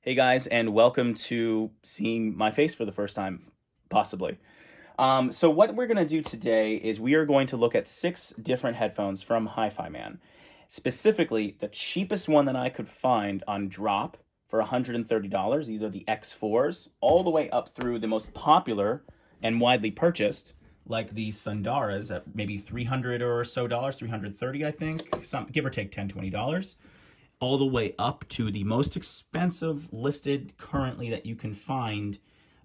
Hey guys, and welcome to seeing my face for the first time, possibly. So what we're going to do today is we are going to look at 6 different headphones from Hifiman. Specifically, the cheapest one that I could find on drop for $130. These are the X4s, all the way up through the most popular and widely purchased, like the Sundaras at maybe $300 or so, $330 I think, give or take $10, $20. All the way up to the most expensive listed currently that you can find,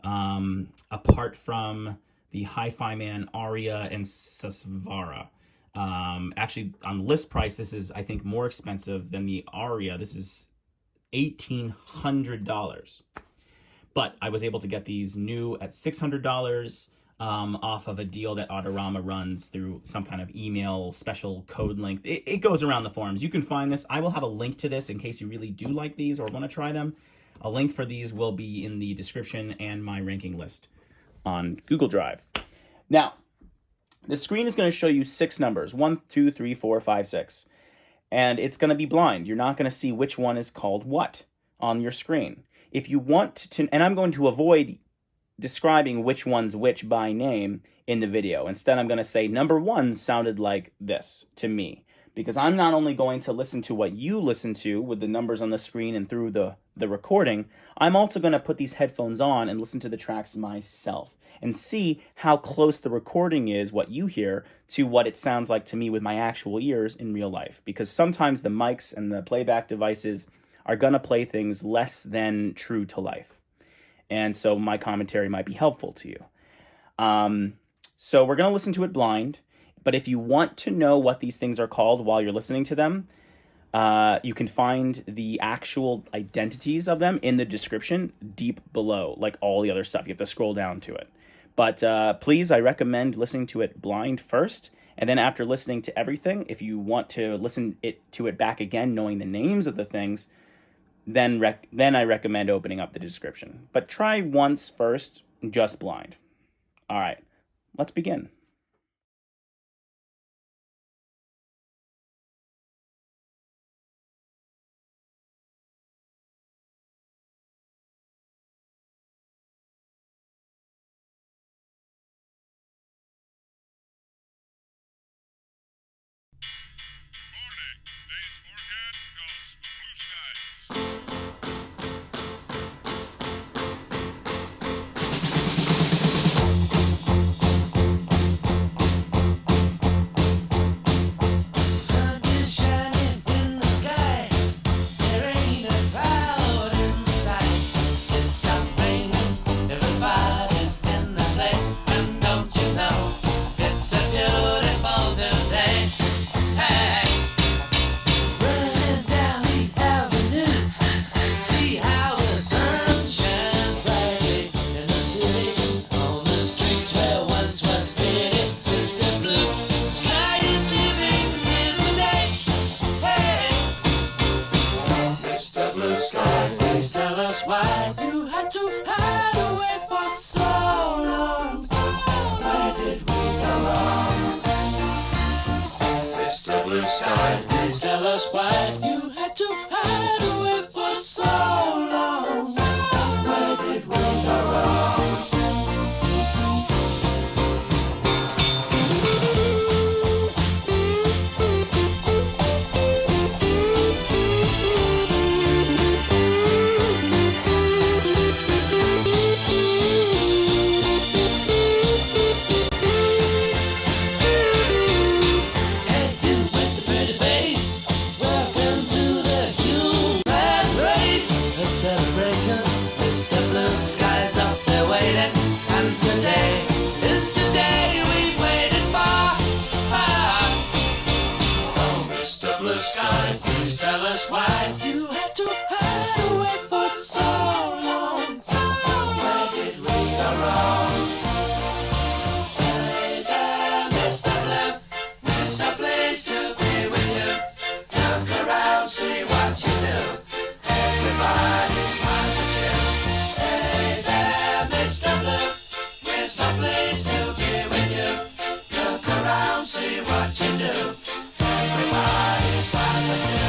apart from the Hifiman Aria and Sundara. Actually, on list price, this is, I think, more expensive than the Aria. This is $1,800. But I was able to get these new at $600 off of a deal that Autorama runs through some kind of email special code link. It goes around the forums. You can find this. I will have a link to this in case you really do like these or want to try them. A link for these will be in the description and my ranking list on Google Drive. Now, the screen is going to show you 6 numbers, 1, 2, 3, 4, 5, 6. And it's going to be blind. You're not going to see which one is called what on your screen. If you want to, and I'm going to avoid describing which one's which by name in the video. Instead, I'm going to say number 1 sounded like this to me, because I'm not only going to listen to what you listen to with the numbers on the screen and through the recording, I'm also going to put these headphones on and listen to the tracks myself and see how close the recording is, what you hear, to what it sounds like to me with my actual ears in real life. Because sometimes the mics and the playback devices are going to play things less than true to life. And so my commentary might be helpful to you. So we're going to listen to it blind. But if you want to know what these things are called while you're listening to them, you can find the actual identities of them in the description deep below, like all the other stuff. You have to scroll down to it. But please, I recommend listening to it blind first. And then after listening to everything, if you want to listen to it back again, knowing the names of the things, then I recommend opening up the description. But try once first, just blind. All right, let's begin. Why you had to hide away for so long? Where did we go wrong? Mr. Blue Sky, please tell us why you had to hide away for so long. Where did we go wrong? Sky, please tell us why you had to hide away for so long. Where did we go wrong? Hey there, Mr. Blue, it's a place to be with you. Look around, see what you do. Everybody smiles at you. Hey there, Mr. Blue, it's a place to be with you. Look around, see what you do. Everybody smiles at you.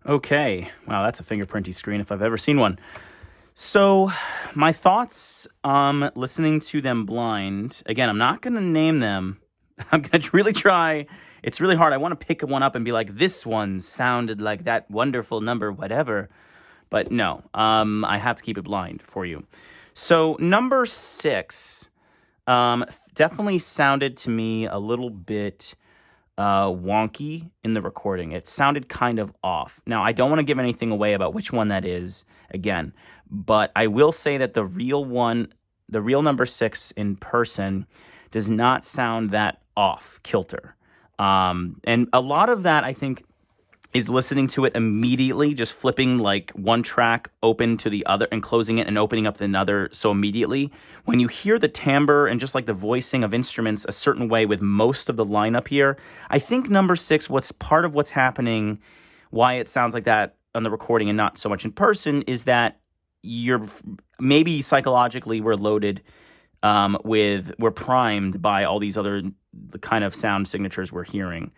Okay, wow, that's a fingerprinty screen if I've ever seen one. So, my thoughts listening to them blind. Again, I'm not going to name them. I'm going to really try. It's really hard. I want to pick one up and be like, this one sounded like that wonderful number, whatever. But no, I have to keep it blind for you. So, number 6 definitely sounded to me a little bit wonky in the recording. It sounded kind of off. Now, I don't want to give anything away about which one that is again, but I will say that the real number 6 in person does not sound that off kilter. And a lot of that, I think, is listening to it immediately, just flipping like one track open to the other and closing it and opening up another so immediately. When you hear the timbre and just like the voicing of instruments a certain way with most of the lineup here, I think number 6, what's part of what's happening, why it sounds like that on the recording and not so much in person, is that you're maybe psychologically we're loaded we're primed by all these other the kind of sound signatures we're hearing.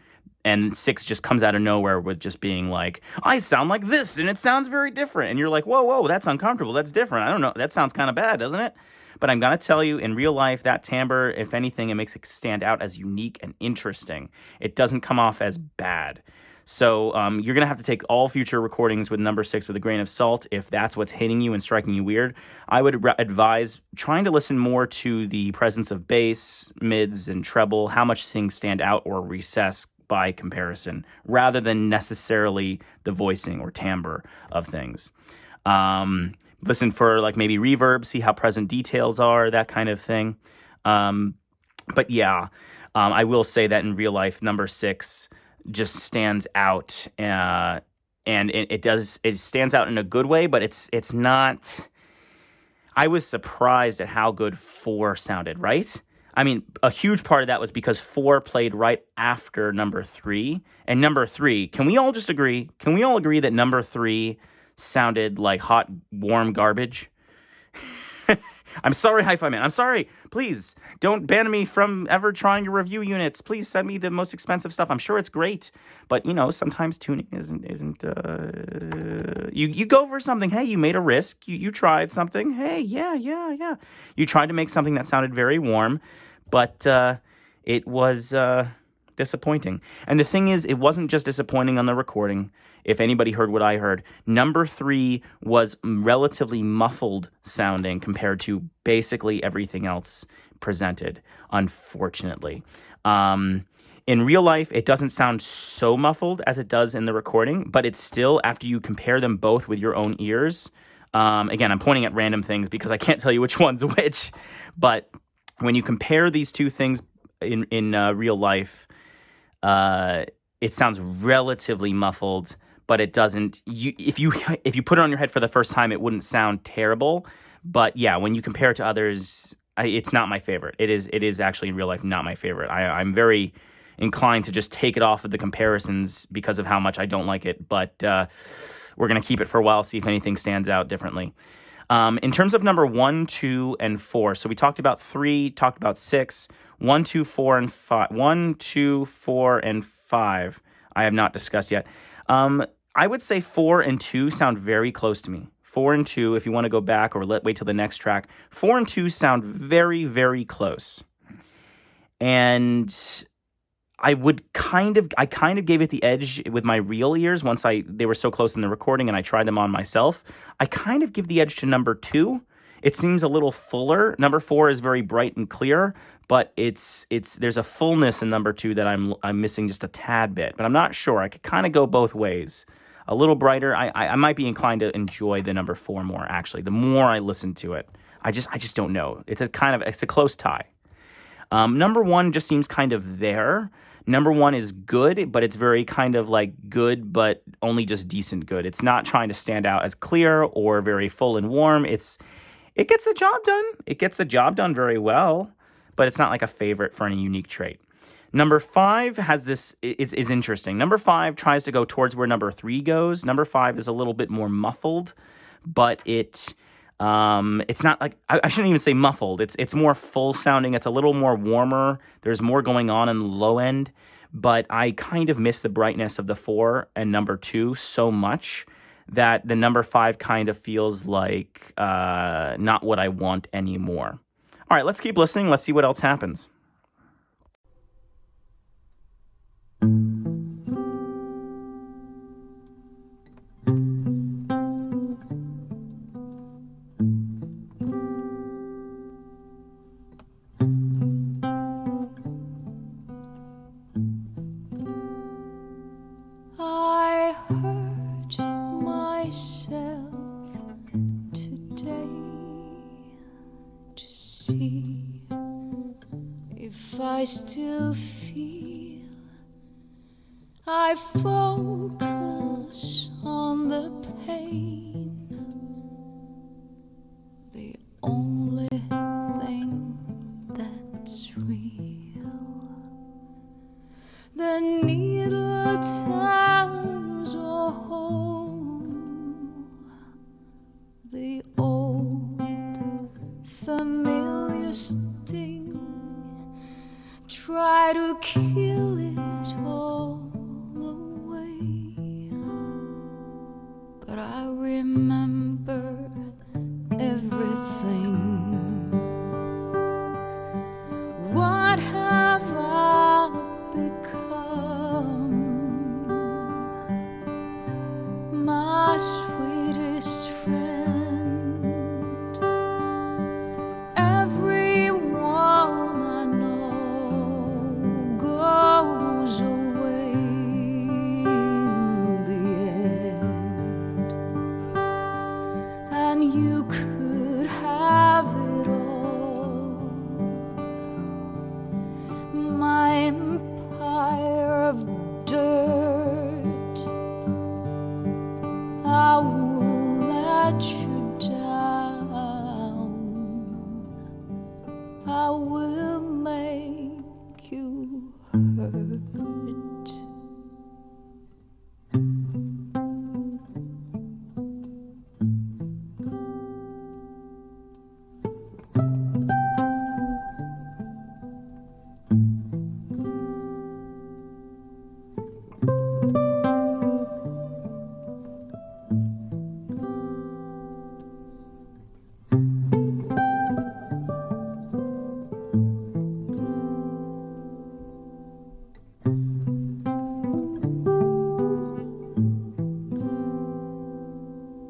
And 6 just comes out of nowhere with just being like, I sound like this, and it sounds very different. And you're like, whoa, that's uncomfortable. That's different. I don't know. That sounds kind of bad, doesn't it? But I'm going to tell you, in real life, that timbre, if anything, it makes it stand out as unique and interesting. It doesn't come off as bad. So you're going to have to take all future recordings with number 6 with a grain of salt if that's what's hitting you and striking you weird. I would advise trying to listen more to the presence of bass, mids, and treble, how much things stand out or recess by comparison, rather than necessarily the voicing or timbre of things. Listen for like maybe reverb, see how present details are, that kind of thing. But yeah, I will say that in real life, number 6 just stands out, and it stands out in a good way, but it's not. I was surprised at how good 4 sounded, right? I mean, a huge part of that was because 4 played right after number 3. And number 3, can we all just agree? Can we all agree that number 3 sounded like hot, warm garbage? I'm sorry, Hifiman. I'm sorry. Please, don't ban me from ever trying to review units. Please send me the most expensive stuff. I'm sure it's great. But, sometimes tuning isn't you go for something. Hey, you made a risk. You tried something. Hey, yeah. You tried to make something that sounded very warm, but it was disappointing. And the thing is, it wasn't just disappointing on the recording. If anybody heard what I heard, number 3 was relatively muffled sounding compared to basically everything else presented, unfortunately. In real life, it doesn't sound so muffled as it does in the recording, but it's still, after you compare them both with your own ears, again, I'm pointing at random things because I can't tell you which one's which, but when you compare these two things in real life, it sounds relatively muffled, but it doesn't. If you put it on your head for the first time, it wouldn't sound terrible. But yeah, when you compare it to others, it's not my favorite. It is actually in real life not my favorite. I'm very inclined to just take it off of the comparisons because of how much I don't like it. But we're gonna keep it for a while, see if anything stands out differently. In terms of number 1, 2, and 4, so we talked about 3, talked about 6, 1, 2, 4, and 5. 1, 2, 4, and 5. I have not discussed yet. I would say 4 and 2 sound very close to me. 4 and 2, if you want to go back or wait till the next track, 4 and 2 sound very, very close. And I kind of gave it the edge with my real ears once they were so close in the recording and I tried them on myself. I kind of give the edge to number 2. It seems a little fuller. Number 4 is very bright and clear, but there's a fullness in number 2 that I'm missing just a tad bit. But I'm not sure. I could kind of go both ways. A little brighter. I might be inclined to enjoy the number 4 more, actually. The more I listen to it. I just don't know. It's a close tie. Number 1 just seems kind of there. Number 1 is good, but it's very kind of like good, but only just decent good. It's not trying to stand out as clear or very full and warm. It gets the job done. It gets the job done very well, but it's not like a favorite for any unique trait. Number 5 is interesting. Number 5 tries to go towards where number 3 goes. Number 5 is a little bit more muffled, but it's not like, I shouldn't even say muffled. It's more full sounding. It's a little more warmer. There's more going on in the low end. but I kind of miss the brightness of the 4 and number 2 so much that the number 5 kind of feels like not what I want anymore. All right, let's keep listening. Let's see what else happens. I hurt myself today to see if I still feel. I focus on the pain, the only thing that's real. The needle tells a hole, the old familiar sting. Try to kill it all away, but I remember everything. What have I become? My sweetest friend. Everyone I know goes away in the end, and you could have it all. My empire of dirt, I will let you down. I will make you hurt.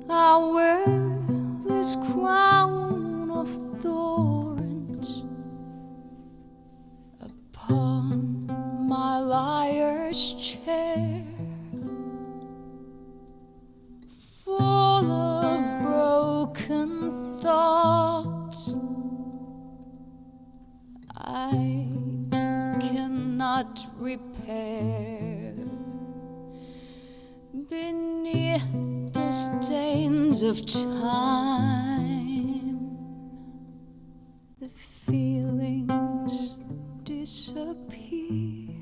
I wear this crown of thorns upon my liar's chair, full of broken thoughts I cannot repair. Beneath the stains of time, the feelings disappear.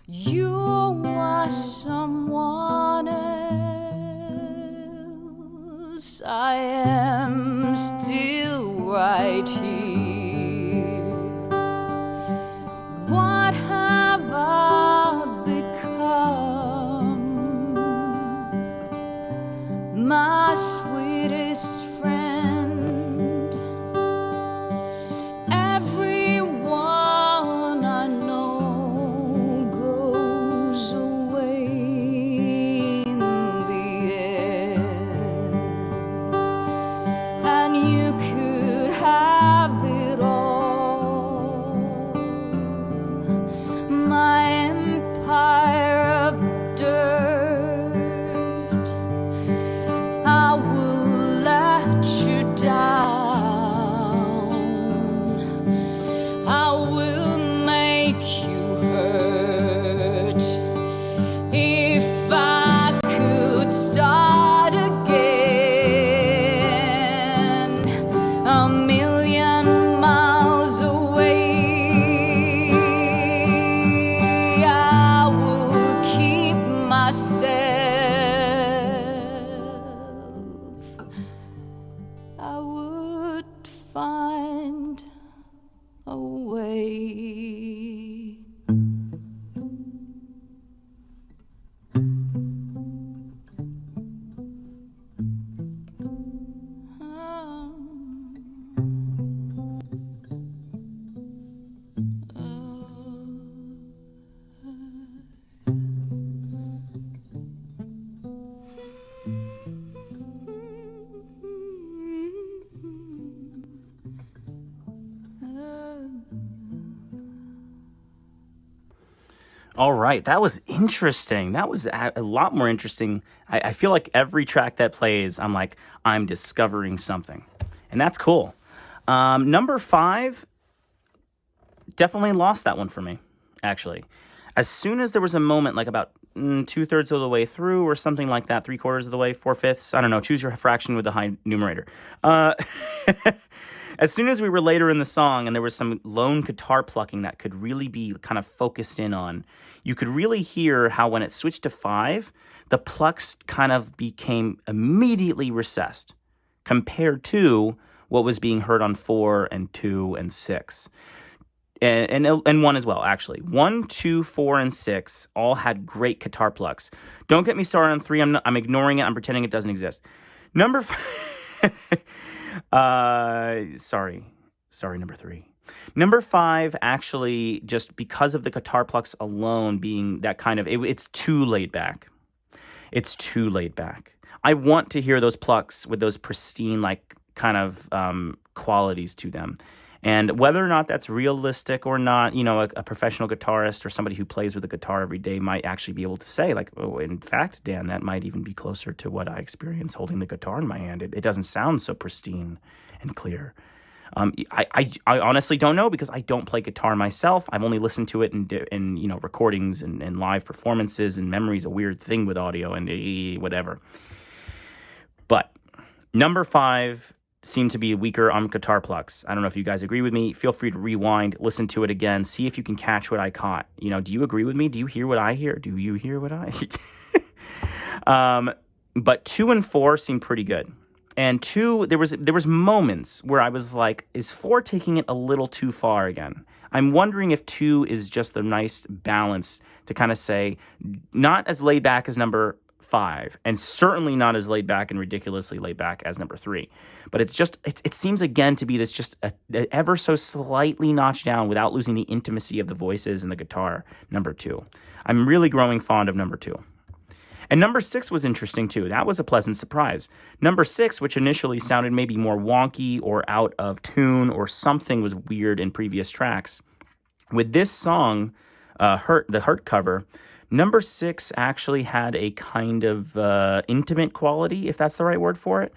You are someone else. I am still right here. What have I become? My sweetest friend. Everyone I know goes away in the end, and you could have it all. My empire of dirt, I will let All right, that was interesting. That was a lot more interesting. I feel like every track that plays, I'm like, I'm discovering something. And that's cool. Number 5, definitely lost that one for me, actually. As soon as there was a moment, like about 2/3 of the way through or something like that, 3/4 of the way, 4/5, I don't know, choose your fraction with the high numerator. As soon as we were later in the song and there was some lone guitar plucking that could really be kind of focused in on, you could really hear how when it switched to 5, the plucks kind of became immediately recessed compared to what was being heard on 4 and 2 and 6. And 1 as well, actually. 1, 2, 4, and 6 all had great guitar plucks. Don't get me started on 3. I'm ignoring it. I'm pretending it doesn't exist. Number 5... sorry, number 3. Number 5, actually, just because of the guitar plucks alone being that kind of, it's too laid back. It's too laid back. I want to hear those plucks with those pristine, like, kind of qualities to them. And whether or not that's realistic or not, you know, a professional guitarist or somebody who plays with a guitar every day might actually be able to say, like, oh, in fact, Dan, that might even be closer to what I experience holding the guitar in my hand. It doesn't sound so pristine and clear. I honestly don't know because I don't play guitar myself. I've only listened to it in you know, recordings and live performances, and memory's a weird thing with audio and whatever. But number 5 seem to be weaker on guitar plucks. I don't know if you guys agree with me. Feel free to rewind, listen to it again, see if you can catch what I caught. You know, do you agree with me? Do you hear what I hear? Do you hear what I but 2 and 4 seem pretty good. And 2, there was moments where I was like, is 4 taking it a little too far again? I'm wondering if 2 is just the nice balance to kind of say, not as laid back as number 5, and certainly not as laid back and ridiculously laid back as number 3. But it's just, it seems again to be this just a ever so slightly notched down without losing the intimacy of the voices and the guitar, number 2. I'm really growing fond of number 2. And number 6 was interesting too. That was a pleasant surprise. Number 6, which initially sounded maybe more wonky or out of tune or something was weird in previous tracks, with this song, the Hurt cover, number 6 actually had a kind of intimate quality, if that's the right word for it.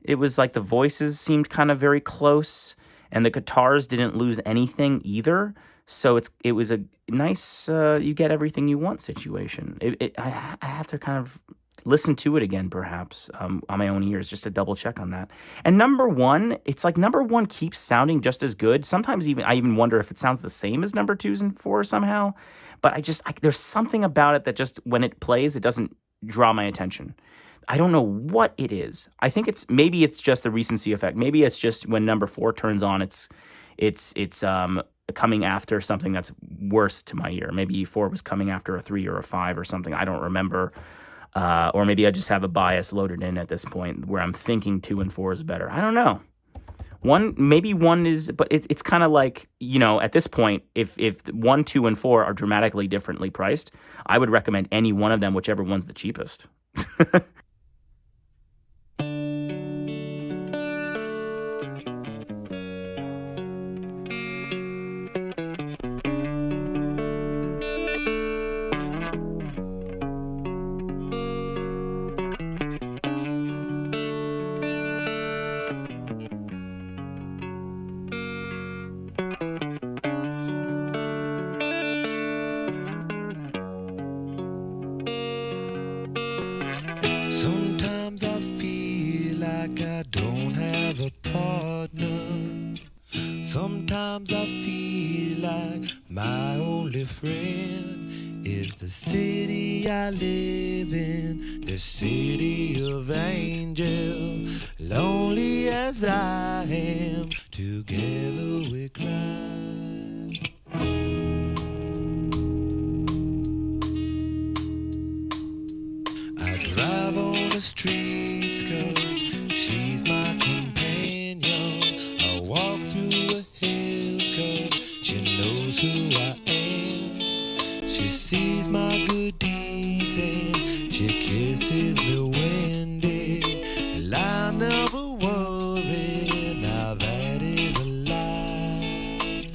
It was like the voices seemed kind of very close, and the guitars didn't lose anything either. So it was a nice you get everything you want situation. I have to kind of listen to it again, perhaps, on my own ears, just to double check on that. And number 1, it's like number 1 keeps sounding just as good. Sometimes I even wonder if it sounds the same as number 2s and 4 somehow. But there's something about it that just when it plays, it doesn't draw my attention. I don't know what it is. I think maybe it's just the recency effect. Maybe it's just when number 4 turns on, it's coming after something that's worse to my ear. Maybe 4 was coming after a 3 or a 5 or something. I don't remember. Or maybe I just have a bias loaded in at this point where I'm thinking 2 and 4 is better. I don't know. Maybe 1 is, but it's kind of like, you know, at this point, if 1, 2, and 4 are dramatically differently priced, I would recommend any one of them, whichever one's the cheapest. Sometimes I feel like I don't have a partner. Sometimes I feel like my only friend is the city I live in, the city of angel. Lonely as I am, together we cry. Drive on the streets 'cause she's my companion. I walk through the hills 'cause she knows who I am. She sees my good deeds and she kisses me when and I never worry. Now that is a lie.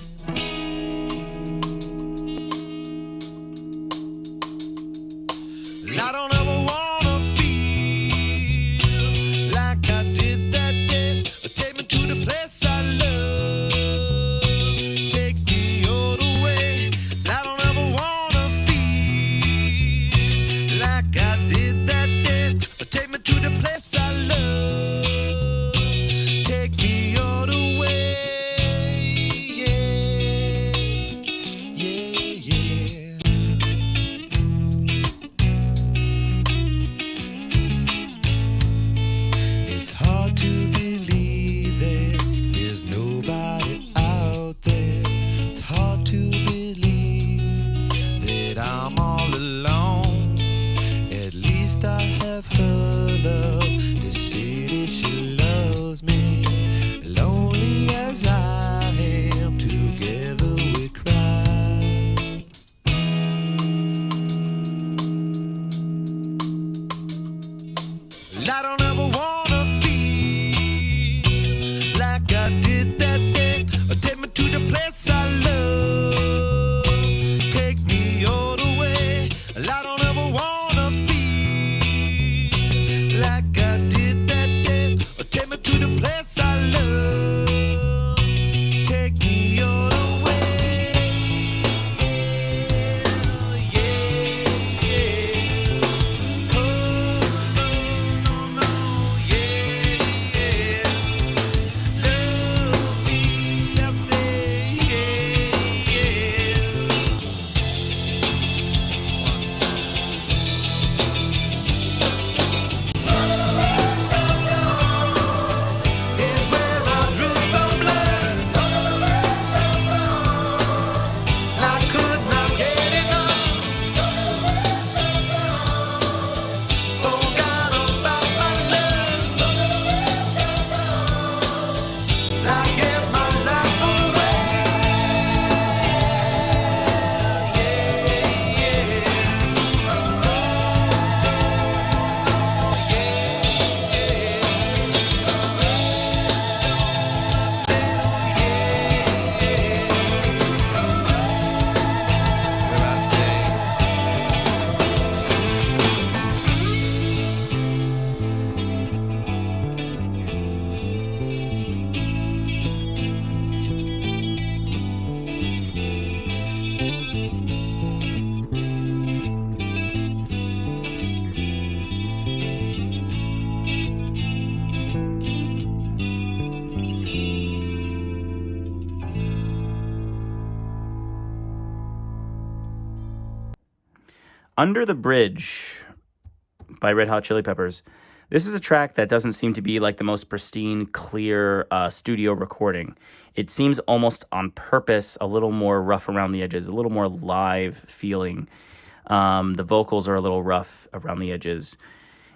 I don't ever wanna feel like I did that day. Take me to the place I love. Take me all the way. I don't ever wanna feel like I did that day. Take me to the place I love. Take me all the way. Yeah, yeah, yeah. It's hard to believe that there's nobody out there. It's hard to believe that I'm all alone. At least I have her love to say that she loves me. Lonely as I am, together we cry. I don't ever wanna feel like I did that day. Take me to the place I love. Take me all the way. I don't ever wanna feel like I did that day. Take me to the place I love. Take me all the way. Yeah, yeah. Oh, no, no, no, yeah, yeah. Love me, I say, yeah, yeah. One time. Is where I drew some blood. I could not get enough. Forgot about my love. I gave my life away. Where I stay. Under the Bridge by Red Hot Chili Peppers. This is a track that doesn't seem to be like the most pristine, clear studio recording. It seems almost on purpose a little more rough around the edges, a little more live feeling. The vocals are a little rough around the edges.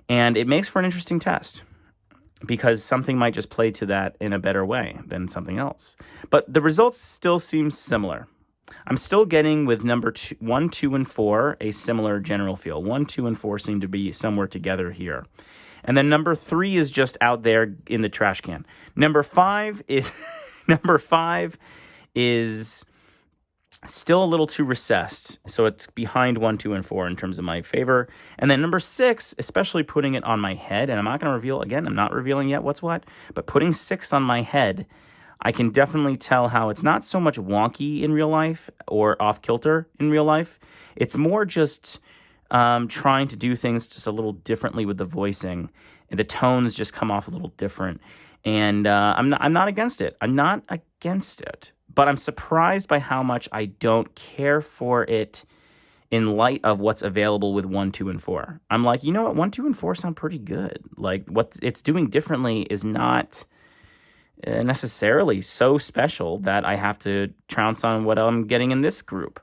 And it makes for an interesting test because something might just play to that in a better way than something else. But the results still seem similar. I'm still getting with number 1, 2, and 4 a similar general feel. 1, 2, and 4 seem to be somewhere together here. And then number 3 is just out there in the trash can. Number 5 is number 5 is still a little too recessed. So it's behind 1, 2, and 4 in terms of my favor. And then number 6, especially putting it on my head, and I'm not going to reveal, again, I'm not revealing yet what's what, but putting 6 on my head, I can definitely tell how it's not so much wonky in real life or off kilter in real life. It's more just trying to do things just a little differently with the voicing. And the tones just come off a little different. And I'm not against it. I'm not against it. But I'm surprised by how much I don't care for it in light of what's available with 1, 2, and 4. I'm like, you know what? 1, 2, and 4 sound pretty good. Like, what it's doing differently is not necessarily so special that I have to trounce on what I'm getting in this group.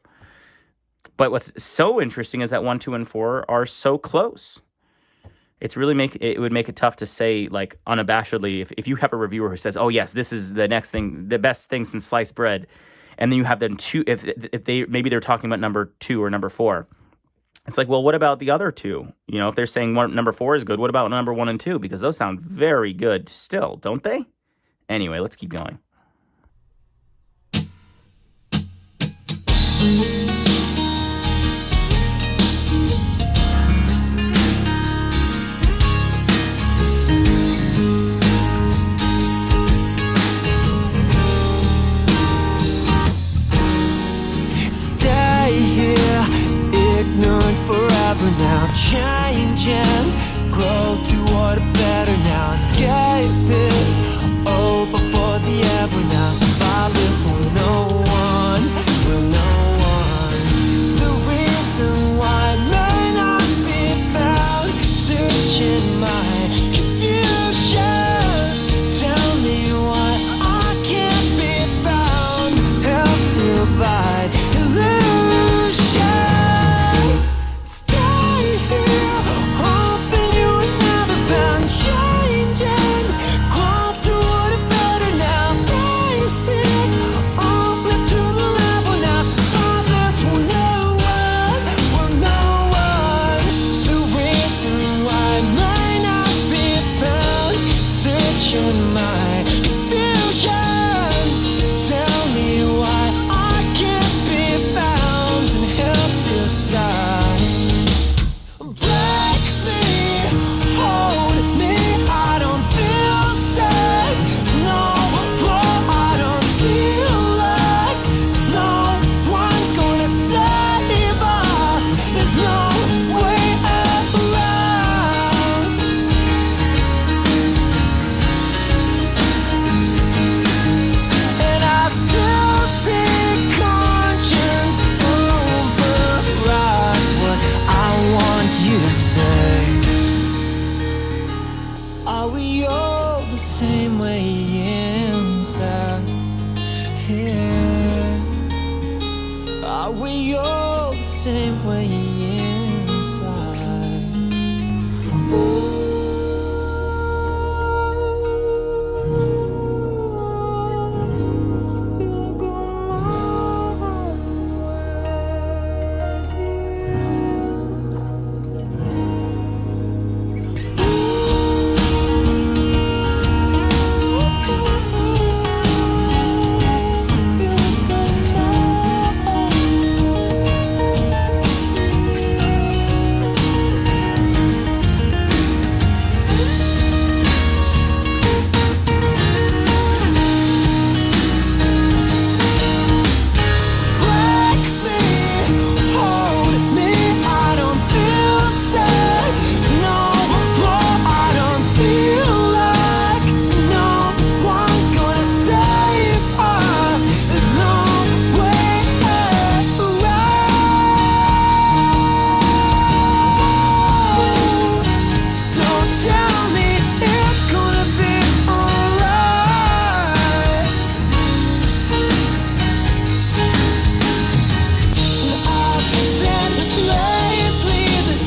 But what's so interesting is that 1, 2, and 4 are so close. It would make it tough to say, like, unabashedly, if you have a reviewer who says, oh yes, this is the next thing, the best thing since sliced bread, and then you have them two, if they maybe they're talking about number 2 or number 4. It's like, well, what about the other 2? You know, if they're saying number 4 is good, what about number 1 and 2? Because those sound very good still, don't they? Anyway, let's keep going. searching my confusion. Tell me why I can't be found. Help to abide illusion. Stay here, hoping you were never found. Changing, grow toward a better now. Face it, all left to the level now. Survivors will know one. The reason why might not be found. Searching my confusion. Tell me why I can't be found and help to decide. Break me, hold me, I don't feel safe. No, I don't feel like no one's gonna save us. There's no way around. And I still see conscience overrides what I want you to say. Are we all the same way inside here? Are we all the same way inside? You'll go my Break me, hold me, I don't feel safe. No, I don't feel like no one's gonna save us. There's no way around. Don't tell me it's gonna be alright. I've said lately that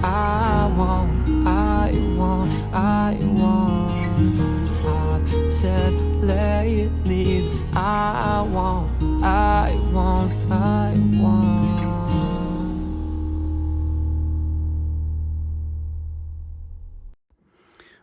I want, I've said lately that I want, I've said lately that I want. I've said lately that I want.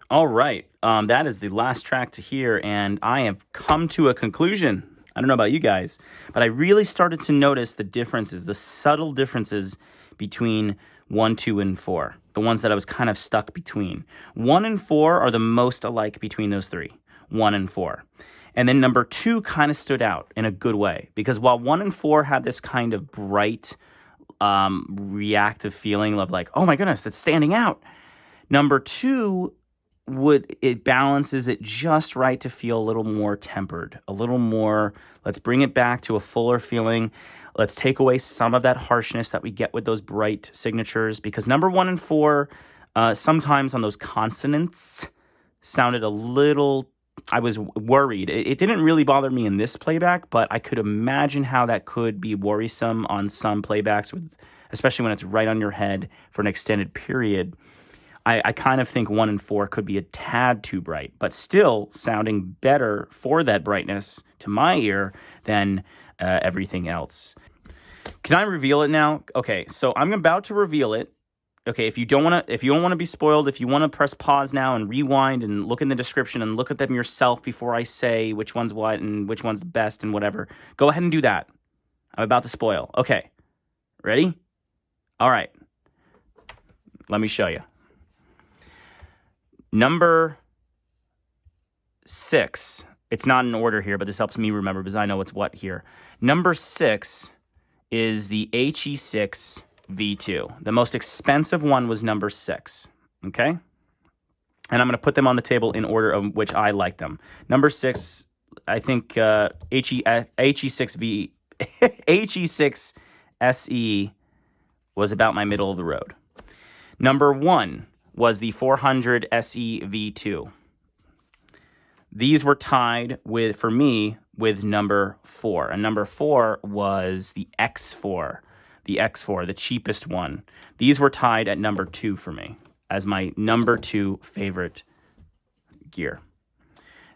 All right. That is the last track to hear, and I have come to a conclusion. I don't know about you guys, but I really started to notice the differences, the subtle differences between 1, 2, and 4, the ones that I was kind of stuck between. 1 and 4 are the most alike between those three, 1 and 4. And then number 2 kind of stood out in a good way, because while 1 and 4 had this kind of bright, reactive feeling of like, oh my goodness, it's standing out. Number 2 it balances it just right to feel a little more tempered, a little more, let's bring it back to a fuller feeling. Let's take away some of that harshness that we get with those bright signatures, because number 1 and 4, sometimes on those consonants sounded a little, I was worried. It didn't really bother me in this playback, but I could imagine how that could be worrisome on some playbacks, especially when it's right on your head for an extended period. I kind of think 1 and 4 could be a tad too bright, but still sounding better for that brightness to my ear than everything else. Can I reveal it now? Okay, so I'm about to reveal it. Okay, if you don't want to be spoiled, if you want to press pause now and rewind and look in the description and look at them yourself before I say which one's what and which one's the best and whatever, go ahead and do that. I'm about to spoil. Okay, ready? All right. Let me show you. Number 6. It's not in order here, but this helps me remember because I know it's what here. Number 6 is the HE6se V2. The most expensive one was number 6. Okay? And I'm going to put them on the table in order of which I like them. Number 6, I think HE6se was about my middle of the road. Number 1 was the 400se V2. These were tied with, for me, with number 4. And number 4 was the X4. The X4, the cheapest one. These were tied at number 2 for me as my number 2 favorite gear.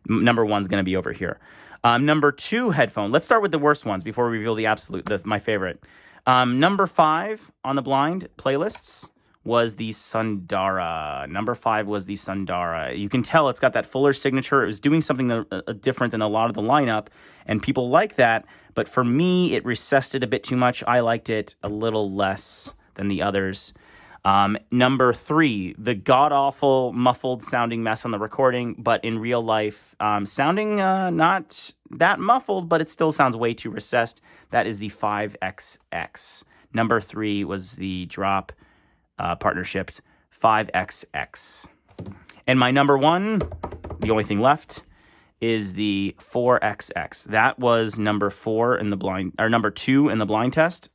Number 1's going to be over here. Number 2 headphone. Let's start with the worst ones before we reveal my favorite. Number 5 on the blind playlists was the Sundara. Number 5 was the Sundara. You can tell it's got that fuller signature. It was doing something different than a lot of the lineup, and people like that. But for me, it recessed it a bit too much. I liked it a little less than the others. Number 3, the god-awful muffled sounding mess on the recording, but in real life, sounding not that muffled, but it still sounds way too recessed. That is the 5XX. Number 3 was the drop partnership 5XX. And my number 1, the only thing left, is the 4XX. That was number 4 in the blind, or number 2 in the blind test.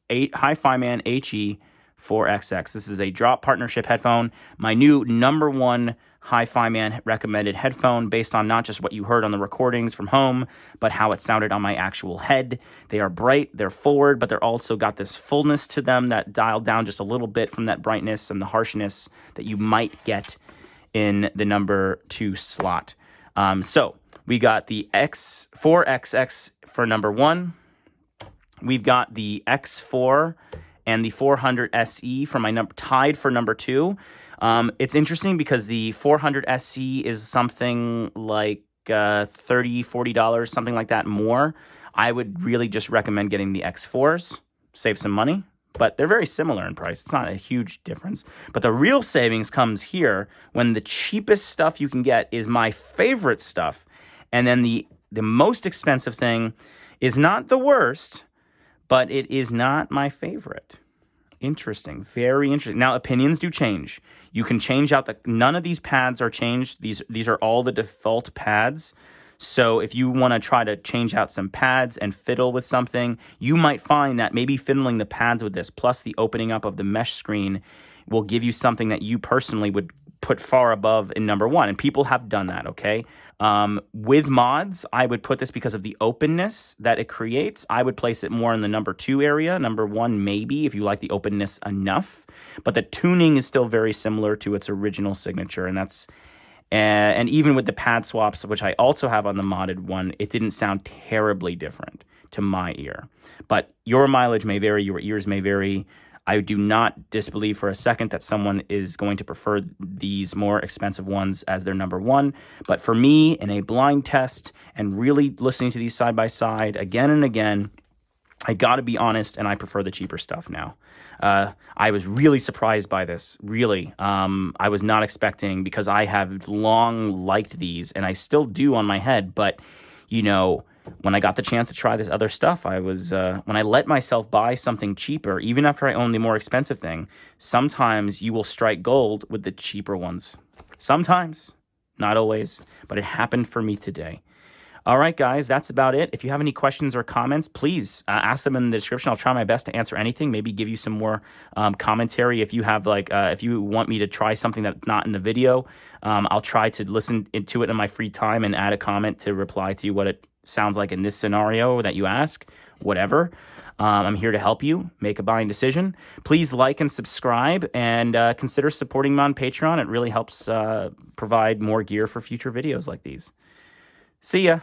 Hifiman HE400se. This is a drop partnership headphone. My new number 1 Hifiman recommended headphone based on not just what you heard on the recordings from home, but how it sounded on my actual head. They are bright, they're forward, but they're also got this fullness to them that dialed down just a little bit from that brightness and the harshness that you might get in the number 2 slot. So we got the X4XX for number 1. We've got the X4 and the 400se for my tied for number 2. It's interesting because the 400se is something like $30, $40, something like that more. I would really just recommend getting the X4s, save some money, but they're very similar in price. It's not a huge difference. But the real savings comes here when the cheapest stuff you can get is my favorite stuff. And then the most expensive thing is not the worst, but it is not my favorite. Interesting. Very interesting. Now, opinions do change. You can change out none of these pads are changed. These are all the default pads. So if you want to try to change out some pads and fiddle with something, you might find that maybe fiddling the pads with this, plus the opening up of the mesh screen, will give you something that you personally would put far above in number 1. And people have done that, okay? With mods, I would put this because of the openness that it creates. I would place it more in the number 2 area. Number 1, maybe, if you like the openness enough. But the tuning is still very similar to its original signature, and that's... And even with the pad swaps, which I also have on the modded one, it didn't sound terribly different to my ear. But your mileage may vary, your ears may vary. I do not disbelieve for a second that someone is going to prefer these more expensive ones as their number 1. But for me, in a blind test and really listening to these side by side again and again, I got to be honest, and I prefer the cheaper stuff now. I was really surprised by this, really. I was not expecting, because I have long liked these, and I still do on my head, but, you know, when I got the chance to try this other stuff, I was, when I let myself buy something cheaper, even after I own the more expensive thing, sometimes you will strike gold with the cheaper ones. Sometimes, not always, but it happened for me today. All right, guys, that's about it. If you have any questions or comments, please ask them in the description. I'll try my best to answer anything, maybe give you some more commentary. If you have, if you want me to try something that's not in the video, I'll try to listen to it in my free time and add a comment to reply to you what it sounds like in this scenario that you ask, whatever. I'm here to help you make a buying decision. Please like and subscribe, and consider supporting me on Patreon. It really helps provide more gear for future videos like these. See ya.